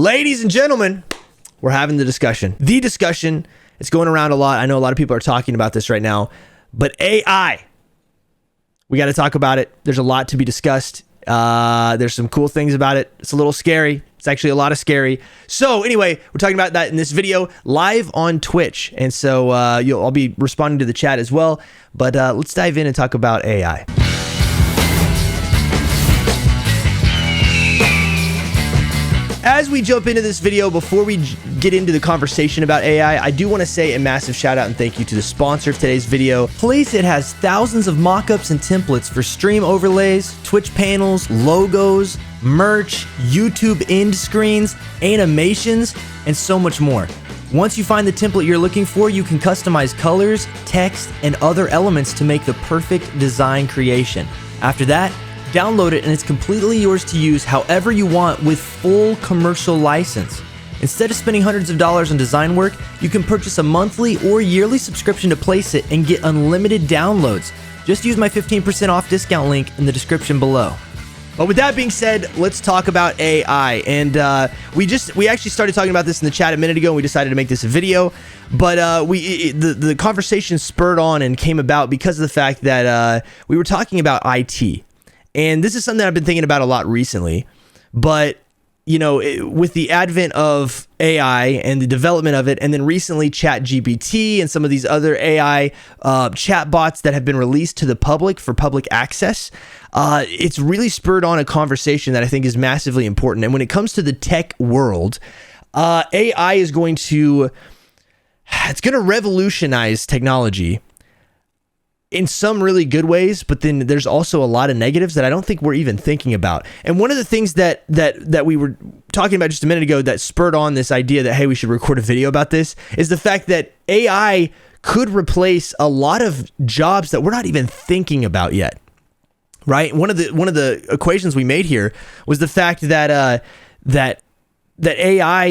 Ladies and gentlemen, we're having the discussion. The discussion, it's going around a lot. I know a lot of people are talking about this right now, but AI, we got to talk about it. There's a lot to be discussed. There's some cool things about it. It's a little scary. It's actually a lot of scary. So anyway, we're talking about that in this video live on Twitch. And so I'll be responding to the chat as well. But let's dive in and talk about AI. As we jump into this video, before we get into the conversation about AI, I do want to say a massive shout out and thank you to the sponsor of today's video. Placeit has thousands of mockups and templates for stream overlays, Twitch panels, logos, merch, YouTube end screens, animations, and so much more. Once you find the template you're looking for, you can customize colors, text, and other elements to make the perfect design creation. After that, download it and it's completely yours to use however you want with full commercial license. Instead of spending hundreds of dollars on design work, you can purchase a monthly or yearly subscription to Placeit and get unlimited downloads. Just use my 15% off discount link in the description below. But with that being said, let's talk about AI. And we actually started talking about this in the chat a minute ago, and we decided to make this a video. But the conversation spurred on and came about because of the fact that we were talking about IT. And this is something that I've been thinking about a lot recently. But, you know, with the advent of AI and the development of it, and then recently ChatGPT and some of these other AI chatbots that have been released to the public for public access, it's really spurred on a conversation that I think is massively important. And when it comes to the tech world, AI is going to revolutionize technology in some really good ways, but then there's also a lot of negatives that I don't think we're even thinking about. And one of the things that we were talking about just a minute ago that spurred on this idea that, hey, we should record a video about this is the fact that AI could replace a lot of jobs that we're not even thinking about yet, right? One of the equations we made here was the fact that AI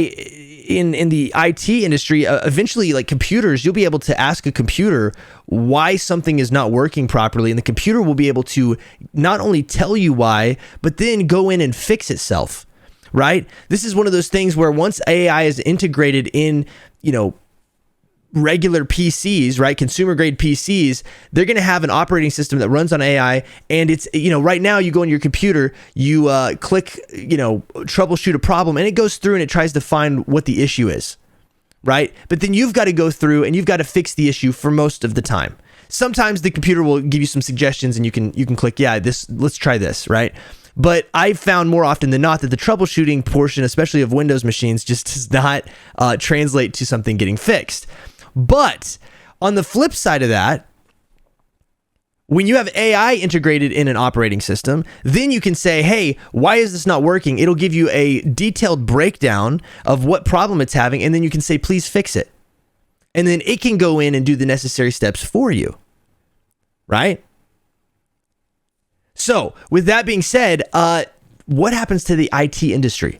in the IT industry, eventually, like computers, you'll be able to ask a computer why something is not working properly, and the computer will be able to not only tell you why, but then go in and fix itself, right? This is one of those things where once AI is integrated in, you know, regular PCs, right? Consumer grade PCs, they're going to have an operating system that runs on AI. And it's, you know, right now you go on your computer, you click, you know, troubleshoot a problem, and it goes through and it tries to find what the issue is, right? But then you've got to go through and you've got to fix the issue for most of the time. Sometimes the computer will give you some suggestions and you can click, yeah, let's try this, right? But I've found more often than not that the troubleshooting portion, especially of Windows machines, just does not translate to something getting fixed. But on the flip side of that, when you have AI integrated in an operating system, then you can say, hey, why is this not working? It'll give you a detailed breakdown of what problem it's having, and then you can say, please fix it. And then it can go in and do the necessary steps for you, right? So with that being said, what happens to the IT industry?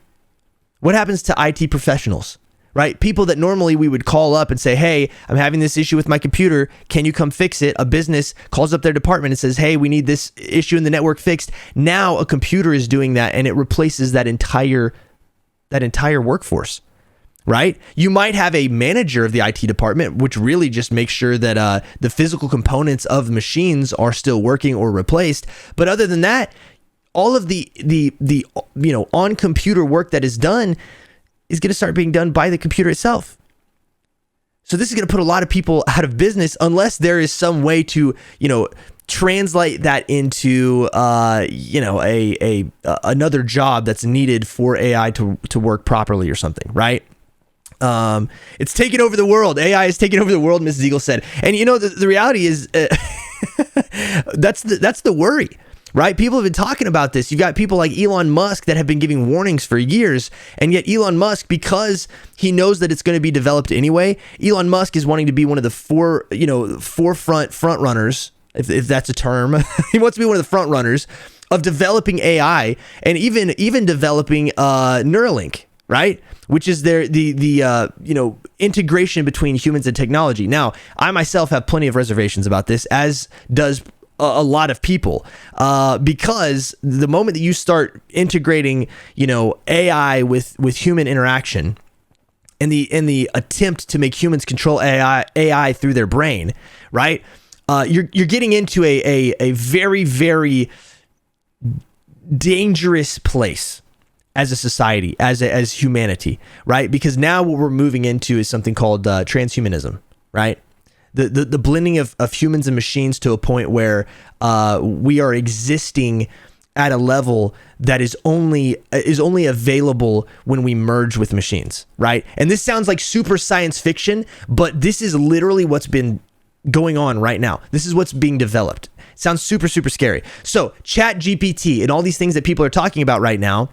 What happens to IT professionals? Right? People that normally we would call up and say, hey, I'm having this issue with my computer. Can you come fix it? A business calls up their department and says, hey, we need this issue in the network fixed. Now a computer is doing that, and it replaces that entire workforce, right? You might have a manager of the IT department, which really just makes sure that the physical components of machines are still working or replaced. But other than that, all of the you know, on computer work that is done is going to start being done by the computer itself. So this is going to put a lot of people out of business unless there is some way to, you know, translate that into, you know, another job that's needed for AI to work properly or something, right? It's taking over the world. AI is taking over the world, Mrs. Eagle said. And you know, the reality is that's the worry. Right? People have been talking about this. You've got people like Elon Musk that have been giving warnings for years. And yet Elon Musk, because he knows that it's going to be developed anyway, Elon Musk is wanting to be one of the forefront front runners, if that's a term. He wants to be one of the front runners of developing AI and even developing Neuralink, right? Which is the you know, integration between humans and technology. Now, I myself have plenty of reservations about this, as does a lot of people, because the moment that you start integrating, AI with human interaction, and the attempt to make humans control AI through their brain, right? You're getting into a very, very dangerous place as a society, as humanity, right? Because now what we're moving into is something called transhumanism, right? The blending of humans and machines to a point where we are existing at a level that is only available when we merge with machines, right? And this sounds like super science fiction, but this is literally what's been going on right now. This is what's being developed. It sounds super, super scary. So ChatGPT and all these things that people are talking about right now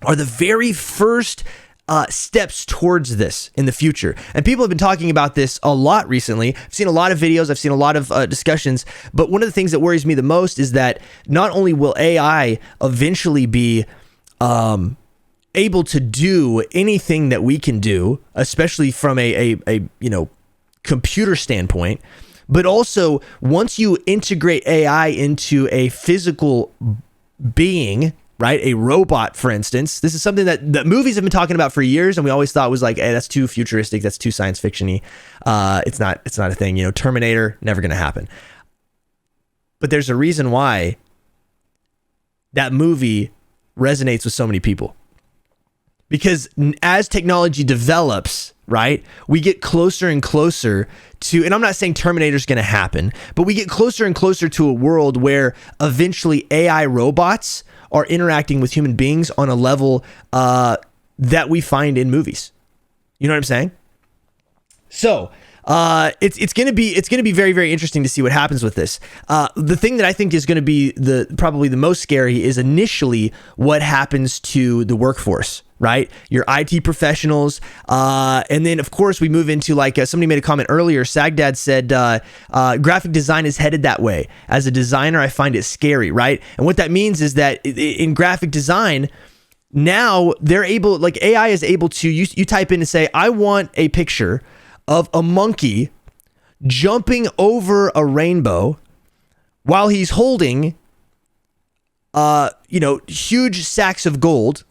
are the very first steps towards this in the future. And people have been talking about this a lot recently. I've seen a lot of videos. I've seen a lot of discussions. But one of the things that worries me the most is that not only will AI eventually be able to do anything that we can do, especially from a computer standpoint, but also once you integrate AI into a physical being, right? A robot, for instance. This is something that movies have been talking about for years, and we always thought was like, hey, that's too futuristic, that's too science fiction-y. It's not a thing. Terminator, never gonna happen. But there's a reason why that movie resonates with so many people. Because as technology develops, right, we get closer and closer to, and I'm not saying Terminator's going to happen, but we get closer and closer to a world where eventually AI robots are interacting with human beings on a level that we find in movies. You know what I'm saying? So it's going to be very, very interesting to see what happens with this. The thing that I think is going to be probably the most scary is initially what happens to the workforce, right? Your IT professionals. And then of course we move into like, somebody made a comment earlier. Sagdad said, graphic design is headed that way. As a designer, I find it scary, right? And what that means is that in graphic design, now they're able, like AI is able to, you type in and say, I want a picture of a monkey jumping over a rainbow while he's holding, huge sacks of gold,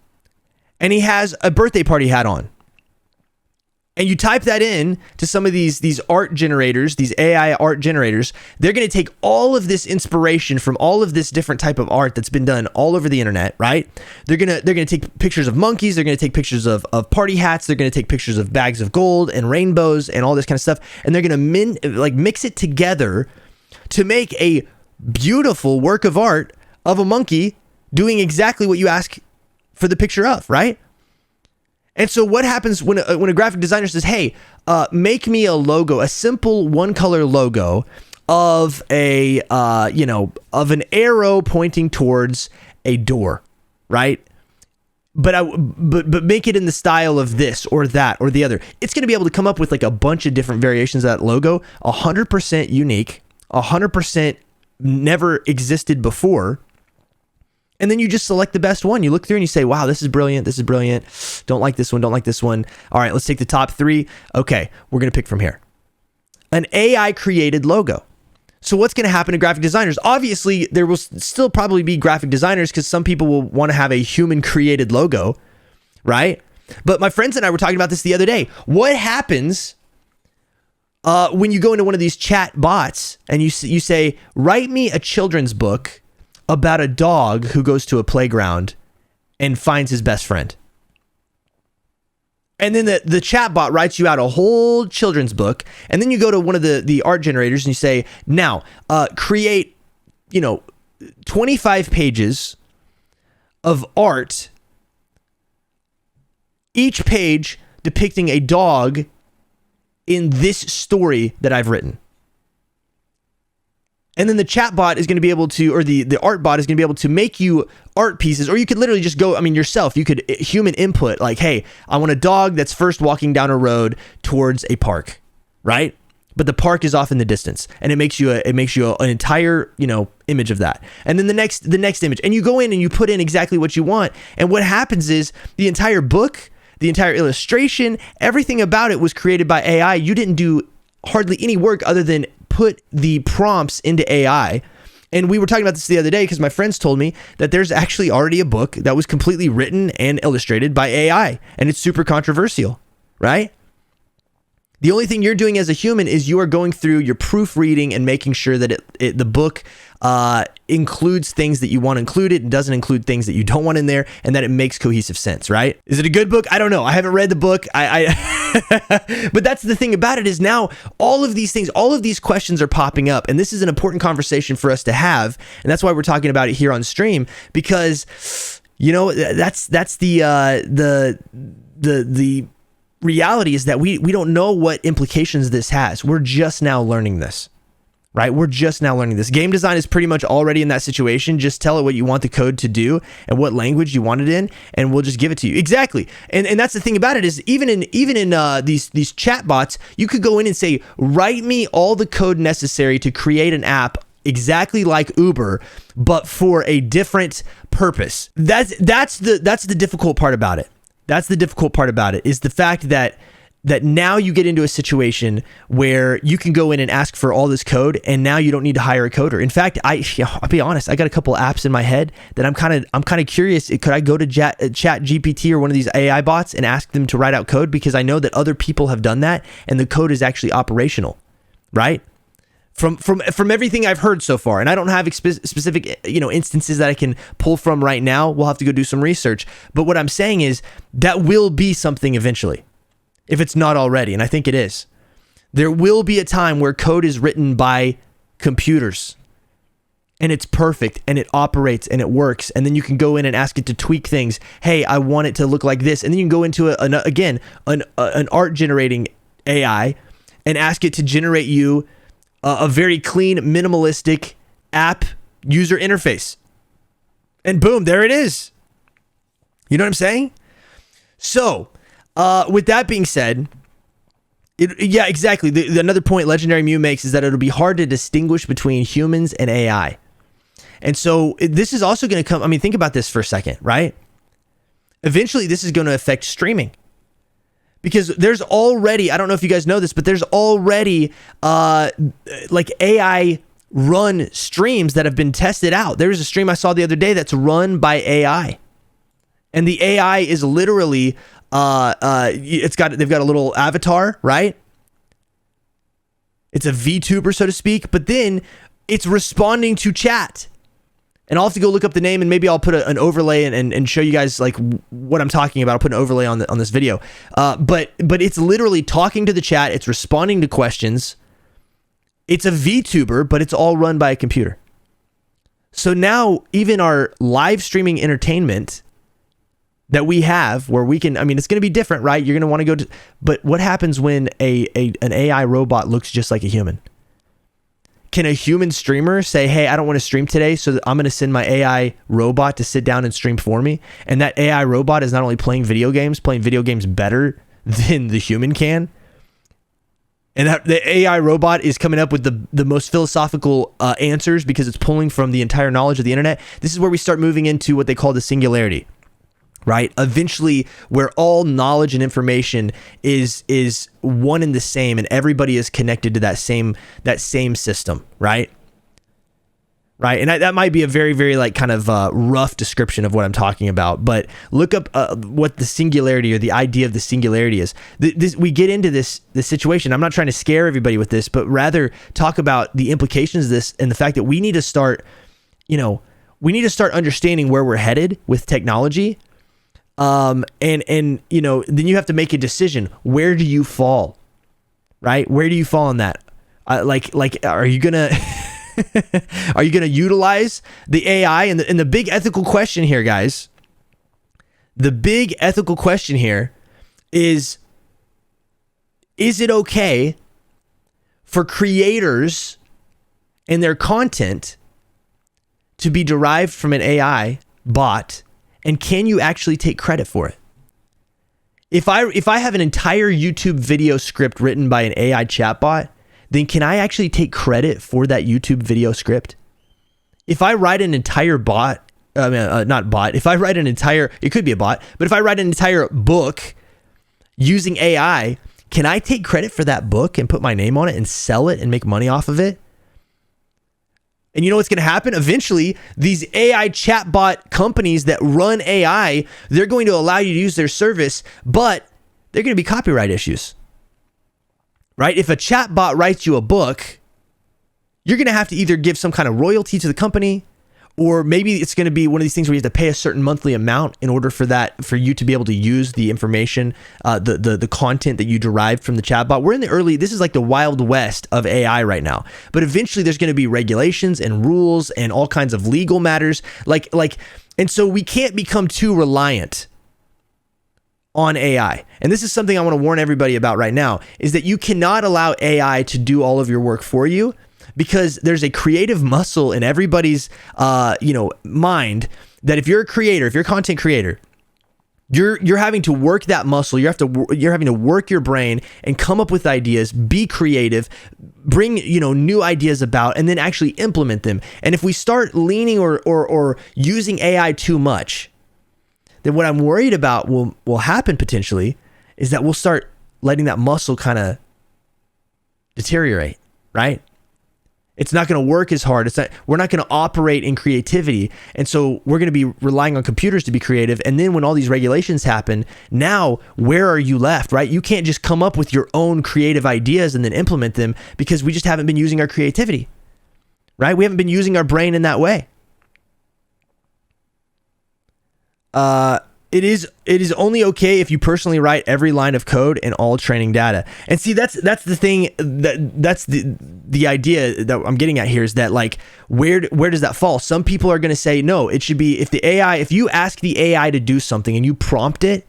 and he has a birthday party hat on. And you type that in to some of these art generators, these AI art generators. They're going to take all of this inspiration from all of this different type of art that's been done all over the internet, right? They're going to take pictures of monkeys. They're going to take pictures of party hats. They're going to take pictures of bags of gold and rainbows and all this kind of stuff. And they're going to mix it together to make a beautiful work of art of a monkey doing exactly what you ask for the picture of, right? And so what happens when a graphic designer says, hey, make me a logo, a simple one color logo of of an arrow pointing towards a door, right? But make it in the style of this or that or the other. It's going to be able to come up with like a bunch of different variations of that logo, 100% unique, 100% never existed before. And then you just select the best one. You look through and you say, wow, this is brilliant. This is brilliant. Don't like this one. Don't like this one. All right, let's take the top 3. Okay, we're going to pick from here. An AI created logo. So what's going to happen to graphic designers? Obviously, there will still probably be graphic designers because some people will want to have a human created logo, right? But my friends and I were talking about this the other day. What happens when you go into one of these chat bots and you say, write me a children's book about a dog who goes to a playground and finds his best friend. And then the chatbot writes you out a whole children's book. And then you go to one of the art generators and you say, now create, 25 pages of art, each page depicting a dog in this story that I've written. And then the chat bot is going to be able to, or the art bot is going to be able to make you art pieces, or you could literally just go, yourself, you could human input, like, hey, I want a dog that's first walking down a road towards a park, right? But the park is off in the distance, and it makes you an entire, image of that. And then the next image, and you go in and you put in exactly what you want. And what happens is the entire book, the entire illustration, everything about it was created by AI. You didn't do hardly any work other than put the prompts into AI, And we were talking about this the other day because my friends told me that there's actually already a book that was completely written and illustrated by AI, and it's super controversial, right? The only thing you're doing as a human is you are going through your proofreading and making sure that the book includes things that you want included and doesn't include things that you don't want in there, and that it makes cohesive sense, right? Is it a good book? I don't know. I haven't read the book. But that's the thing about it is now all of these things, all of these questions are popping up, and this is an important conversation for us to have, and that's why we're talking about it here on stream, because that's the reality is that we don't know what implications this has. We're just now learning this, right? We're just now learning this. Game design is pretty much already in that situation. Just tell it what you want the code to do and what language you want it in, and we'll just give it to you. Exactly. And that's the thing about it is even in these chat bots, you could go in and say, write me all the code necessary to create an app exactly like Uber, but for a different purpose. That's the difficult part about it. That's the difficult part about it is the fact that now you get into a situation where you can go in and ask for all this code, and now you don't need to hire a coder. In fact, I'll be honest, I got a couple apps in my head that I'm kind of curious. Could I go to ChatGPT or one of these AI bots and ask them to write out code, because I know that other people have done that and the code is actually operational, right? From everything I've heard so far, and I don't have specific instances that I can pull from right now. We'll have to go do some research. But what I'm saying is that will be something eventually, if it's not already, and I think it is. There will be a time where code is written by computers, and it's perfect, and it operates, and it works, and then you can go in and ask it to tweak things. Hey, I want it to look like this, and then you can go into an art generating AI and ask it to generate you a very clean, minimalistic app user interface. And boom, there it is. You know what I'm saying? So, with that being said, yeah, exactly. Another point Legendary Mew makes is that it'll be hard to distinguish between humans and AI. And so this is also going to come, think about this for a second, right? Eventually, this is going to affect streaming. Because there's already, I don't know if you guys know this, but there's already like AI run streams that have been tested out. There's a stream I saw the other day that's run by AI. And the AI is literally, they've got a little avatar, right? It's a VTuber, so to speak, but then it's responding to chat. And I'll have to go look up the name, and maybe I'll put an overlay and show you guys like what I'm talking about. I'll put an overlay on this video. But it's literally talking to the chat. It's responding to questions. It's a VTuber, but it's all run by a computer. So now even our live streaming entertainment that we have, where we can, it's going to be different, right? You're going to want to go to, but what happens when an AI robot looks just like a human? Can a human streamer say, hey, I don't want to stream today, so I'm going to send my AI robot to sit down and stream for me? And that AI robot is not only playing video games better than the human can. And that the AI robot is coming up with the most philosophical answers because it's pulling from the entire knowledge of the internet. This is where we start moving into what they call the singularity. Right? Eventually, where all knowledge and information is one and the same, and everybody is connected to that same system, right? Right. And that might be a very, very like kind of rough description of what I'm talking about, but look up what the singularity or the idea of the singularity is. We get into this situation. I'm not trying to scare everybody with this, but rather talk about the implications of this and the fact that we need to start understanding where we're headed with technology. And then you have to make a decision. Where do you fall? Right? Where do you fall on that? Are you gonna utilize the AI? And the big ethical question here, guys. The big ethical question here is it okay for creators and their content to be derived from an AI bot? And can you actually take credit for it? If I have an entire YouTube video script written by an AI chatbot, then can I actually take credit for that YouTube video script? If I write an entire it could be a bot, but if I write an entire book using AI, can I take credit for that book and put my name on it and sell it and make money off of it? And you know what's going to happen? Eventually, these AI chatbot companies that run AI, they're going to allow you to use their service, but they're going to be copyright issues, right? If a chatbot writes you a book, you're going to have to either give some kind of royalty to the company, or maybe it's going to be one of these things where you have to pay a certain monthly amount in order for you to be able to use the information, the content that you derived from the chatbot. We're in the early, this is like the wild west of AI right now. But eventually there's going to be regulations and rules and all kinds of legal matters. And so we can't become too reliant on AI. And this is something I want to warn everybody about right now, is that you cannot allow AI to do all of your work for you, because there's a creative muscle in everybody's mind that if you're a creator, if you're a content creator, you're having to work that muscle. You're having to work your brain and come up with ideas, be creative, bring new ideas about, and then actually implement them. And if we start leaning or using AI too much, then what I'm worried about will happen potentially is that we'll start letting that muscle kind of deteriorate, right? It's not going to work as hard. We're not going to operate in creativity. And so we're going to be relying on computers to be creative. And then when all these regulations happen, now where are you left, right? You can't just come up with your own creative ideas and then implement them, because we just haven't been using our creativity, right? We haven't been using our brain in that way. It is only okay if you personally write every line of code and all training data. And see, that's the thing, that's the idea that I'm getting at here, is that like, where does that fall? Some people are going to say, no, it should be if you ask the AI to do something and you prompt it,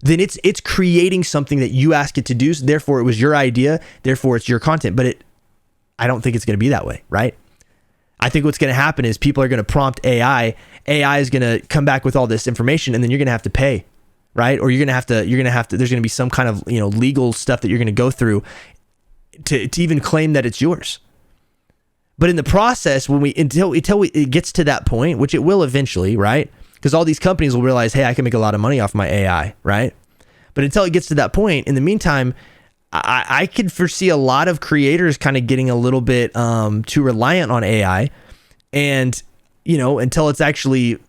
then it's creating something that you ask it to do. So therefore it was your idea. Therefore it's your content. But I don't think it's going to be that way, right? I think what's going to happen is people are going to prompt AI. AI is going to come back with all this information, and then you're going to have to pay, right? Or you're going to have to, there's going to be some kind of, legal stuff that you're going to go through to even claim that it's yours. But in the process, until it gets to that point, which it will eventually, right? Because all these companies will realize, hey, I can make a lot of money off my AI, right? But until it gets to that point, in the meantime, I could foresee a lot of creators kind of getting a little bit too reliant on AI, and until it's actually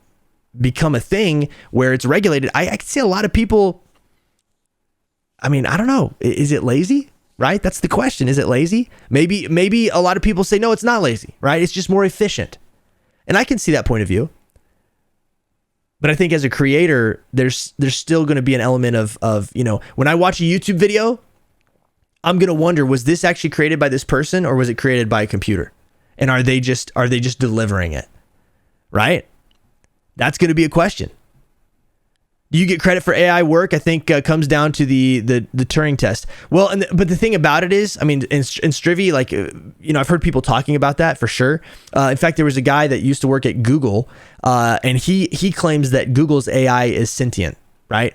become a thing where it's regulated. I could see a lot of people. I mean, I don't know. Is it lazy? Right? That's the question. Is it lazy? Maybe a lot of people say no, it's not lazy. Right? It's just more efficient, and I can see that point of view. But I think as a creator, there's still going to be an element of when I watch a YouTube video, I'm going to wonder, was this actually created by this person, or was it created by a computer? And are they just delivering it? Right? That's going to be a question. Do you get credit for AI work? I think comes down to the Turing test. Well, but the thing about it is, I mean, in Strivy, like, I've heard people talking about that for sure. In fact, there was a guy that used to work at Google, and he claims that Google's AI is sentient, right?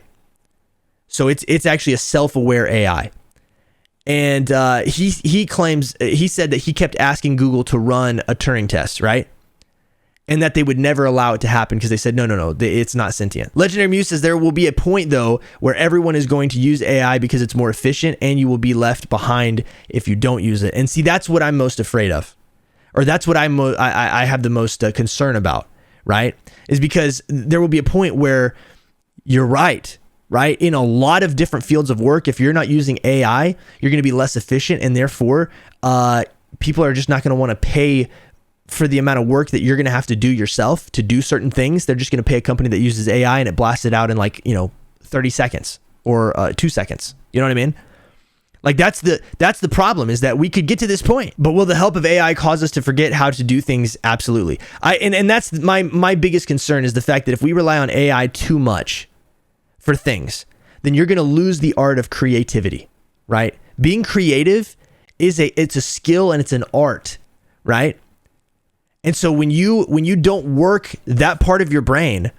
So it's actually a self-aware AI. And he claims, he said that he kept asking Google to run a Turing test, right? And that they would never allow it to happen because they said, no, it's not sentient. Legendary Muse says there will be a point, though, where everyone is going to use AI because it's more efficient, and you will be left behind if you don't use it. And see, that's what I'm most afraid of, or that's what I have the most concern about, right? Is because there will be a point where you're right? In a lot of different fields of work, if you're not using AI, you're going to be less efficient, and therefore people are just not going to want to pay for the amount of work that you're going to have to do yourself to do certain things. They're just going to pay a company that uses AI and it blasts it out in 30 seconds or 2 seconds. You know what I mean? Like that's the problem, is that we could get to this point, but will the help of AI cause us to forget how to do things? Absolutely. And that's my biggest concern, is the fact that if we rely on AI too much for things, then you're going to lose the art of creativity, right? Being creative it's a skill and it's an art, right? And so when you don't work that part of your brain,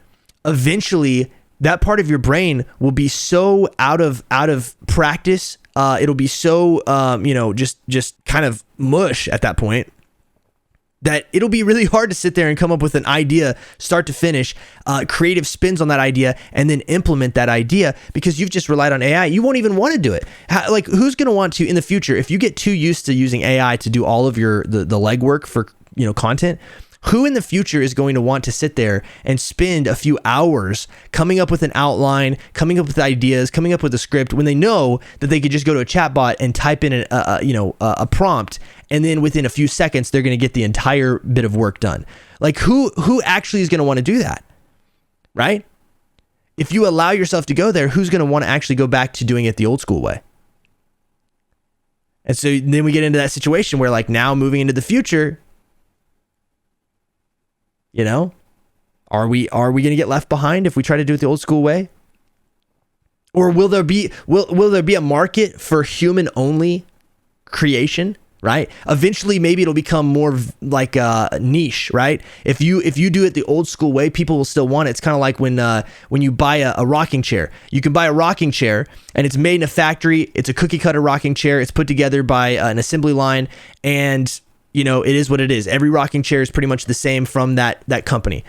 eventually that part of your brain will be so out of practice. It'll be so just kind of mush at that point, that it'll be really hard to sit there and come up with an idea, start to finish, creative spins on that idea, and then implement that idea, because you've just relied on AI. You won't even want to do it. Who's going to want to in the future, if you get too used to using AI to do all of the legwork for content. Who in the future is going to want to sit there and spend a few hours coming up with an outline, coming up with ideas, coming up with a script when they know that they could just go to a chatbot and type in a prompt, and then within a few seconds they're going to get the entire bit of work done? Like who actually is going to want to do that, right? If you allow yourself to go there, who's going to want to actually go back to doing it the old school way? And so then we get into that situation where, like, now moving into the future, are we going to get left behind if we try to do it the old school way? Or will there be a market for human only creation, right? Eventually, maybe it'll become more like a niche, right? If you do it the old school way, people will still want it. It's kind of like when you buy a rocking chair. You can buy a rocking chair and it's made in a factory. It's a cookie cutter rocking chair. It's put together by an assembly line, and it is what it is. Every rocking chair is pretty much the same from that company.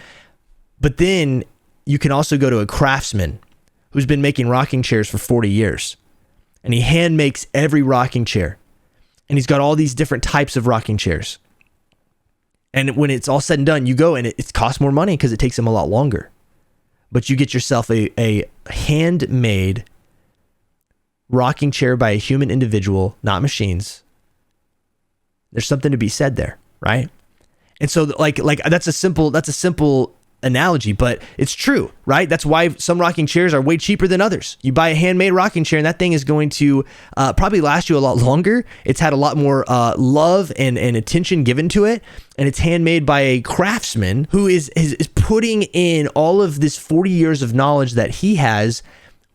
But then you can also go to a craftsman who's been making rocking chairs for 40 years, and he hand makes every rocking chair. And he's got all these different types of rocking chairs. And when it's all said and done, you go and it costs more money because it takes him a lot longer. But you get yourself a handmade rocking chair by a human individual, not machines. There's something to be said there, right? And so like that's a simple analogy, but it's true, right? That's why some rocking chairs are way cheaper than others. You buy a handmade rocking chair and that thing is going to probably last you a lot longer. It's had a lot more love and attention given to it, and it's handmade by a craftsman who is putting in all of this 40 years of knowledge that he has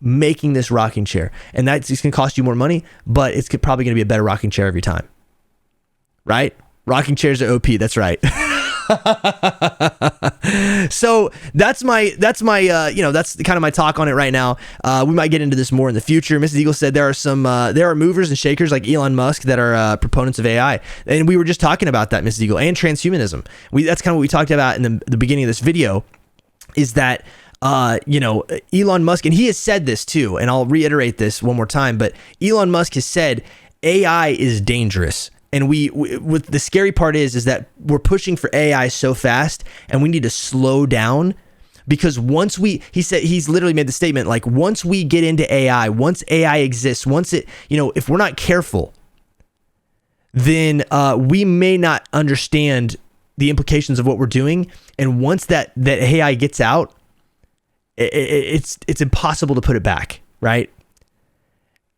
making this rocking chair. And that's going to cost you more money, but it's probably going to be a better rocking chair every time, right? Rocking chairs are OP. That's right. So that's kind of my talk on it right now. We might get into this more in the future. Mrs. Eagle said there are movers and shakers like Elon Musk that are proponents of AI, and we were just talking about that, Mrs. Eagle, and transhumanism. That's kind of what we talked about in the beginning of this video. Is that Elon Musk, and he has said this too, and I'll reiterate this one more time, but Elon Musk has said AI is dangerous. And with the scary part is that we're pushing for AI so fast, and we need to slow down, because he's literally made the statement, like, once we get into AI, once AI exists, once it, if we're not careful, then we may not understand the implications of what we're doing. And once that AI gets out, it's impossible to put it back, right?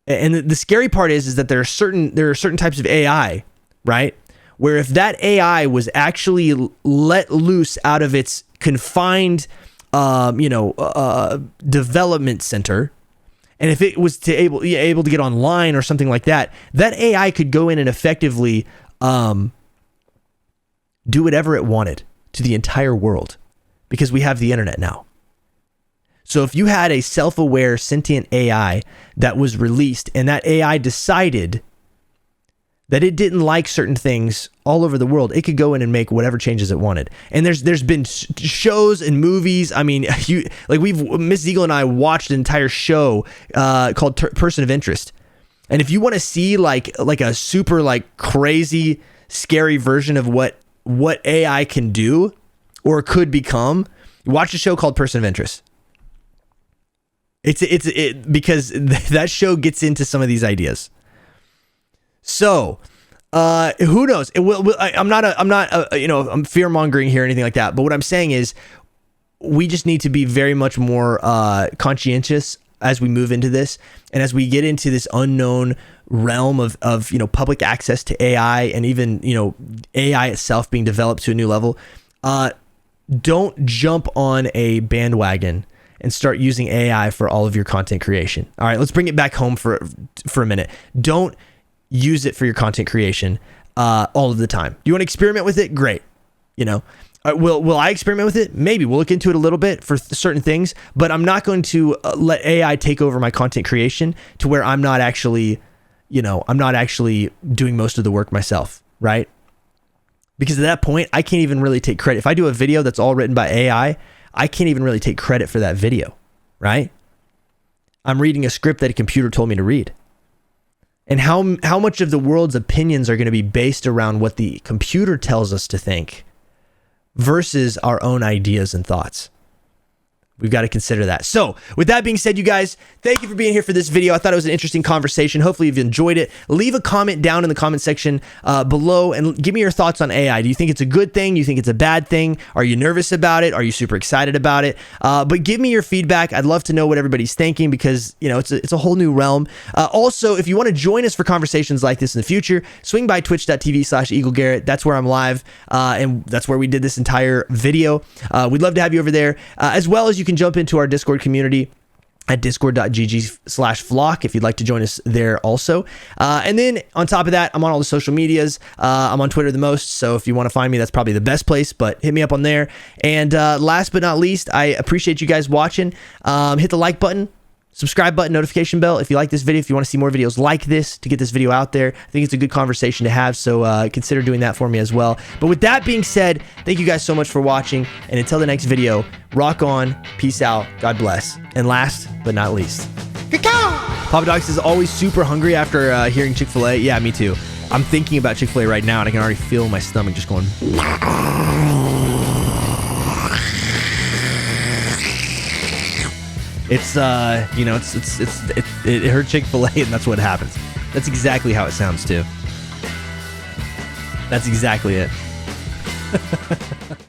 And the scary part is that there are certain types of AI, right, where if that AI was actually let loose out of its confined, development center, and if it was able to get online or something like that, that AI could go in and effectively do whatever it wanted to the entire world, because we have the internet now. So if you had a self-aware sentient AI that was released, and that AI decided that it didn't like certain things all over the world, it could go in and make whatever changes it wanted. And there's been shows and movies. I mean, Miss Eagle and I watched an entire show called Person of Interest. And if you want to see like a super like crazy scary version of what AI can do or could become, watch a show called Person of Interest. It's because that show gets into some of these ideas. So, who knows? I'm fear mongering here or anything like that. But what I'm saying is, we just need to be very much more conscientious as we move into this, and as we get into this unknown realm of public access to AI, and even AI itself being developed to a new level. Don't jump on a bandwagon and start using AI for all of your content creation. All right, let's bring it back home for a minute. Don't use it for your content creation all of the time. You want to experiment with it? Great. Will I experiment with it? Maybe. We'll look into it a little bit for certain things, but I'm not going to let AI take over my content creation to where I'm not actually doing most of the work myself, right? Because at that point, I can't even really take credit. If I do a video that's all written by AI, I can't even really take credit for that video, right? I'm reading a script that a computer told me to read. and how much of the world's opinions are going to be based around what the computer tells us to think versus our own ideas and thoughts. We've got to consider that. So with that being said, you guys, thank you for being here for this video. I thought it was an interesting conversation. Hopefully you've enjoyed it. Leave a comment down in the comment section below and give me your thoughts on AI. Do you think it's a good thing? Do you think it's a bad thing? Are you nervous about it? Are you super excited about it? But give me your feedback. I'd love to know what everybody's thinking because, you know, it's a whole new realm. Also, if you want to join us for conversations like this in the future, swing by twitch.tv/EagleGarrett. That's where I'm live. And that's where we did this entire video. We'd love to have you over there, as well as you can jump into our Discord community at discord.gg/flock if you'd like to join us there also. And then on top of that, I'm on all the social medias. I'm on Twitter the most, so if you want to find me, that's probably the best place, but hit me up on there. And last but not least, I appreciate you guys watching. Hit the like button, subscribe button, notification bell if you like this video, if you want to see more videos like this to get this video out there. I think it's a good conversation to have, so consider doing that for me as well. But with that being said, thank you guys so much for watching, and until the next video, rock on, peace out, God bless, and last but not least, Papa Dogs is always super hungry after hearing Chick-fil-A. Yeah, me too. I'm thinking about Chick-fil-A right now, and I can already feel my stomach just going. It's you know, it hurt Chick-fil-A, and that's what happens. That's exactly how it sounds too. That's exactly it.